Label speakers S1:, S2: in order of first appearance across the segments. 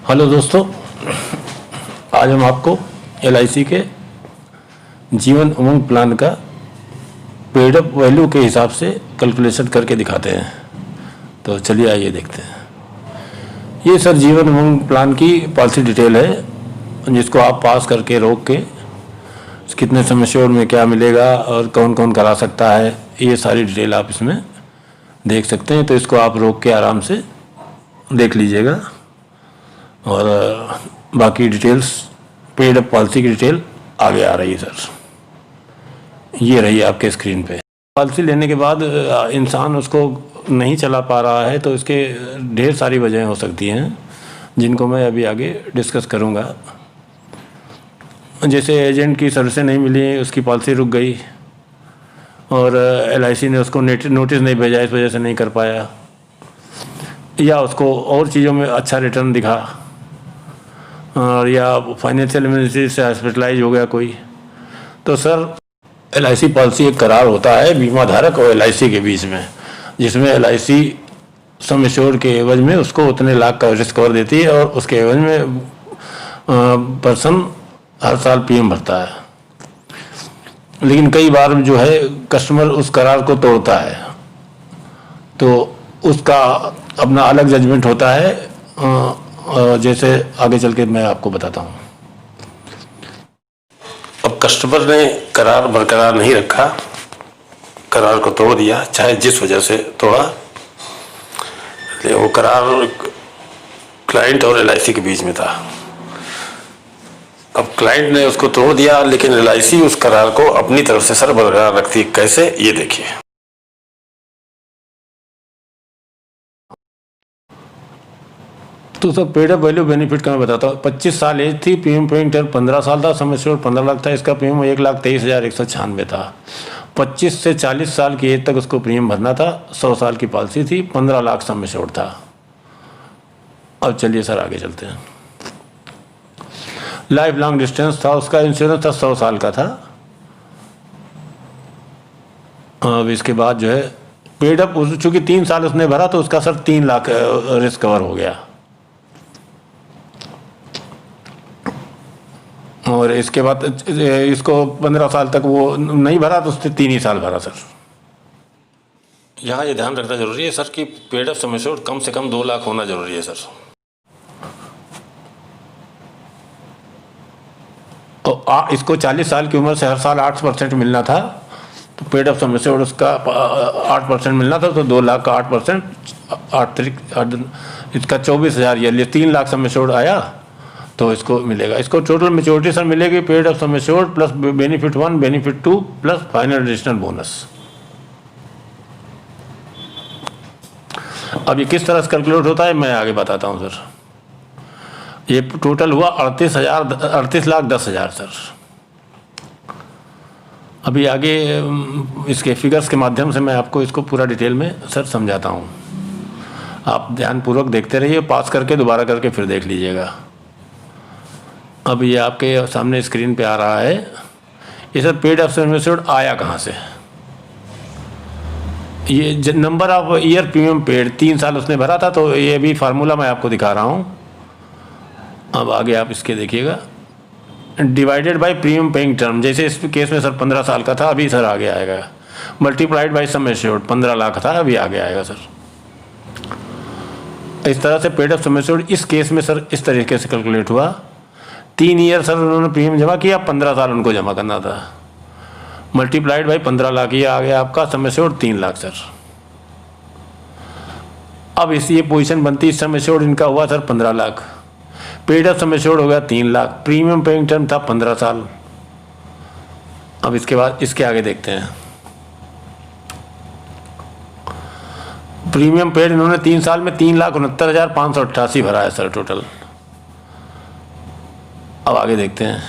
S1: Hello दोस्तों, आज हम आपको LIC के जीवन उमंग प्लान का पेड अप वैल्यू के हिसाब से कैलकुलेशन करके दिखाते हैं। तो चलिए आइए देखते हैं। ये सर जीवन उमंग प्लान की पॉलिसी डिटेल है, जिसको आप पास करके रोक के कितने समय श्योर में क्या मिलेगा और कौन कौन करा सकता है, ये सारी डिटेल आप इसमें देख सकते हैं। तो इसको आप रोक के आराम से देख लीजिएगा और बाकी डिटेल्स पेड अप पॉलिसी की डिटेल आगे आ रही है सर। ये रही आपके स्क्रीन पे। पॉलिसी लेने के बाद इंसान उसको नहीं चला पा रहा है, तो इसके ढेर सारी वजहें हो सकती हैं, जिनको मैं अभी आगे डिस्कस करूँगा। जैसे एजेंट की सर्विसें नहीं मिली, उसकी पॉलिसी रुक गई और LIC ने उसको नोटिस नहीं भेजा, इस वजह से नहीं कर पाया, या उसको और चीज़ों में अच्छा रिटर्न दिखा, और या फाइनेंशियल इमरजेंसी से हॉस्पिटलाइज हो गया कोई। तो सर LIC पॉलिसी एक करार होता है बीमा धारक और LIC के बीच में, जिसमें LIC सम एश्योर्ड के एवज में उसको उतने लाख का रिस्क कवर देती है और उसके एवज में पर्सन हर साल प्रीमियम भरता है। लेकिन कई बार जो है कस्टमर उस करार को तोड़ता है, तो उसका अपना अलग जजमेंट होता है, जैसे आगे चल के मैं आपको बताता हूँ। अब कस्टमर ने करार बरकरार नहीं रखा, करार को तोड़ दिया, चाहे जिस वजह से तोड़ा, वो करार क्लाइंट और LIC के बीच में था। अब क्लाइंट ने उसको तोड़ दिया, लेकिन LIC उस करार को अपनी तरफ से सर बरकरार रखती है। कैसे, ये देखिए। तो सब पेड अप वैल्यू बेनिफिट का मैं बताता हूँ। 25 साल एज थी, प्रीमियम पेइंग टर्म 15 साल था, सम एश्योर्ड 15 लाख था, इसका प्रीमियम 1,23,196 था। 25 से 40 साल की एज तक उसको प्रीमियम भरना था, 100 साल की पॉलिसी थी, 15 लाख सम एश्योर्ड था। अब चलिए सर आगे चलते हैं। लाइफ लॉन्ग डिस्टेंस था, उसका इंश्योरेंस था, 100 साल का था। अब इसके बाद जो है पेड अप, चूँकि 3 साल उसने भरा तो उसका सर 3 लाख रिस्क कवर हो गया। और इसके बाद इसको 15 साल तक वो नहीं भरा, तो उसने 3 ही साल भरा सर। यहाँ ये ध्यान रखना जरूरी है सर कि पेड अप सम एश्योर्ड कम से कम 2 लाख होना जरूरी है सर। तो इसको 40 साल की उम्र से हर साल 8% मिलना था, तो पेड अप सम एश्योर्ड उसका 8% मिलना था, तो 2 लाख का 8%, 8 इसका 24,000 ईयरली, 3 लाख सम एश्योर्ड आया, तो इसको मिलेगा। इसको टोटल मेच्योरिटी सर मिलेगी paid up sum assured plus benefit 1, benefit 2 plus final additional bonus. अब ये किस तरह से कैलकुलेट होता है मैं आगे बताता हूँ सर। ये टोटल हुआ 38,10,000 सर। अभी आगे इसके फिगर्स के माध्यम से मैं आपको इसको पूरा डिटेल में सर समझाता हूँ। आप ध्यानपूर्वक देखते रहिए, पास करके दोबारा करके फिर देख लीजिएगा। अब ये आपके सामने स्क्रीन पे आ रहा है। ये sir paid up sum assured आया कहाँ से? ये number of year premium paid, 3 साल उसने भरा था, तो ये भी फार्मूला मैं आपको दिखा रहा हूँ। अब आगे आप इसके देखिएगा, divided by premium paying term. जैसे इस केस में सर 15 साल का था, अभी सर आगे आएगा, multiplied by sum assured, 15 lakh था, अभी आगे आएगा सर। इस तरह से पेड अप सम एश्योर्ड इस केस में सर इस तरीके से कैलकुलेट हुआ। 3 ईयर सर उन्होंने प्रीमियम जमा किया, 15 साल उनको जमा करना था, मल्टीप्लाइड बाई 15 लाख, ये आ गया आपका सम एश्योर्ड 3 लाख सर। अब इस ये पोजीशन बनती, सम एश्योर्ड इनका हुआ sir 15 lakh, paid up sum assured हो गया 3 लाख, प्रीमियम पेइंग टर्म था 15 साल। अब इसके बाद इसके आगे देखते हैं। प्रीमियम पेड इन्होंने 3 साल में 3,69,588 भरा है सर टोटल। अब आगे देखते हैं।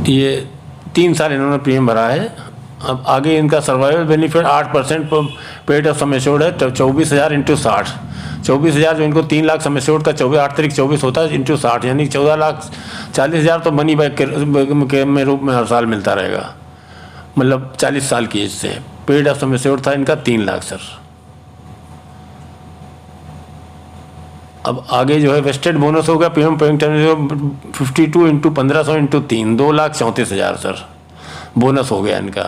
S1: ये 3 साल इन्होंने प्रीमियम भरा है। अब आगे इनका survival benefit 8% paid up sum assured है, 24,000 इंटू 60, 24,000 जो इनको 3 लाख सम एश्योर्ड का 8 तारीख 24 होता है इंटू 60, यानी 14,40,000 तो मनी बैक के रूप में हर साल मिलता रहेगा, मतलब 40 साल की एज से। पेड अप सम एश्योर्ड था इनका 3 लाख सर। अब आगे जो है वेस्टेड बोनस हो गया PM paying term 52 into 1500 into 3, 2,34,000 sir bonus हो गया इनका।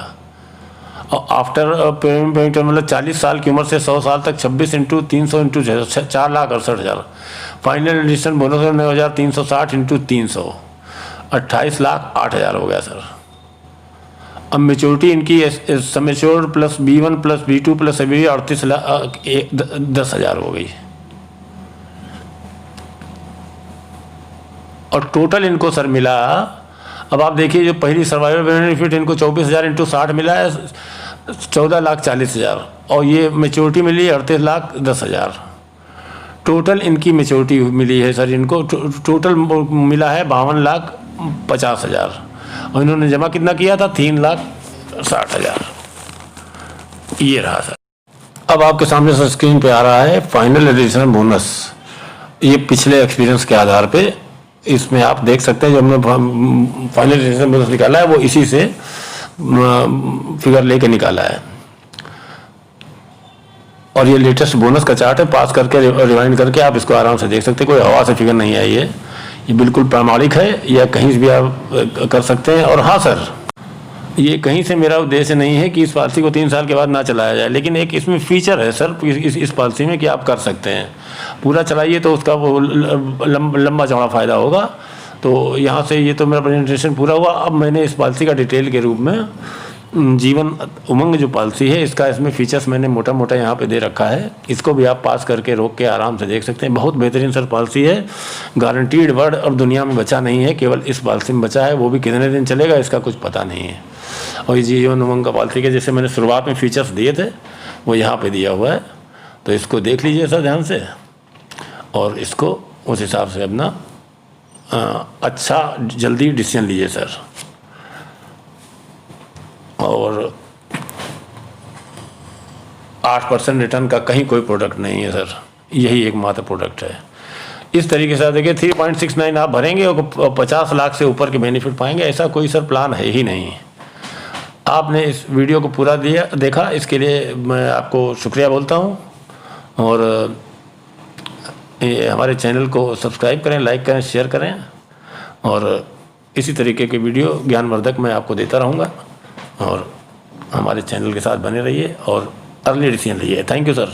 S1: और आफ्टर पेइंग टर्म मतलब 40 साल की उम्र से 100 साल तक 26 into 300 into 4,68,000। Final addition bonus 9,360 into 300, 28,08,000 हो गया सर। अब मेच्योरिटी इनकी समेच्योर्ड plus B1 plus B2 plus अभी 10,000 हो गई। और टोटल इनको सर मिला, अब आप देखिए जो पहली सर्वाइवल बेनिफिट इनको 24,000 इंटू 60 मिला है 14,40,000, और ये मेच्योरिटी मिली 38,10,000। टोटल इनकी मेच्योरिटी मिली है सर इनको टोटल मिला है 52,50,000, और इन्होंने जमा कितना किया था 3,60,000। ये रहा सर। अब आपके सामने सर स्क्रीन पे आ रहा है फाइनल एडिशनल बोनस। ये पिछले एक्सपीरियंस के आधार पे इसमें आप देख सकते हैं जो हमने फाइनल एडिशनल बोनस निकाला है वो इसी से फिगर लेके निकाला है। और ये लेटेस्ट बोनस का चार्ट है, पास करके रिवाइंड करके आप इसको आराम से देख सकते हैं। कोई हवा से फिगर नहीं आई है, ये बिल्कुल प्रामाणिक है, या कहीं से भी आप कर सकते हैं। और हाँ सर, ये कहीं से मेरा उद्देश्य नहीं है कि इस पॉलिसी को 3 साल के बाद ना चलाया जाए, लेकिन एक इसमें फीचर है सर इस पॉलिसी में कि आप कर सकते हैं। पूरा चलाइए तो उसका वो लंबा चौड़ा फ़ायदा होगा। तो यहाँ से ये तो मेरा प्रेजेंटेशन पूरा हुआ। अब मैंने इस पॉलिसी का डिटेल के रूप में जीवन उमंग जो पॉलिसी है इसका इसमें फीचर्स मैंने मोटा मोटा यहाँ पे दे रखा है। इसको भी आप पास करके रोक के आराम से देख सकते हैं। बहुत बेहतरीन सर पॉलिसी है, गारंटीड वर्ड और दुनिया में बचा नहीं है, केवल इस पॉलिसी में बचा है। वो भी कितने दिन चलेगा इसका कुछ पता नहीं है। और ये जीवन उमंग का पॉलिसी के जैसे मैंने शुरुआत में फीचर्स दिए थे वो यहाँ पर दिया हुआ है, तो इसको देख लीजिए सर ध्यान से, और इसको उस हिसाब से अपना अच्छा जल्दी डिसीजन लीजिए सर। और 8% रिटर्न का कहीं कोई प्रोडक्ट नहीं है सर, यही एकमात्र प्रोडक्ट है। इस तरीके से देखिए 3.69 आप भरेंगे और 50 लाख से ऊपर के बेनिफिट पाएंगे, ऐसा कोई सर प्लान है ही नहीं। आपने इस वीडियो को पूरा देखा, इसके लिए मैं आपको शुक्रिया बोलता हूँ। और हमारे चैनल को सब्सक्राइब करें, लाइक करें, शेयर करें, और इसी तरीके के वीडियो ज्ञानवर्धक मैं आपको देता रहूँगा। और हमारे चैनल के साथ बने रहिए और अर्ली डिसीजन लीजिए। Thank you sir.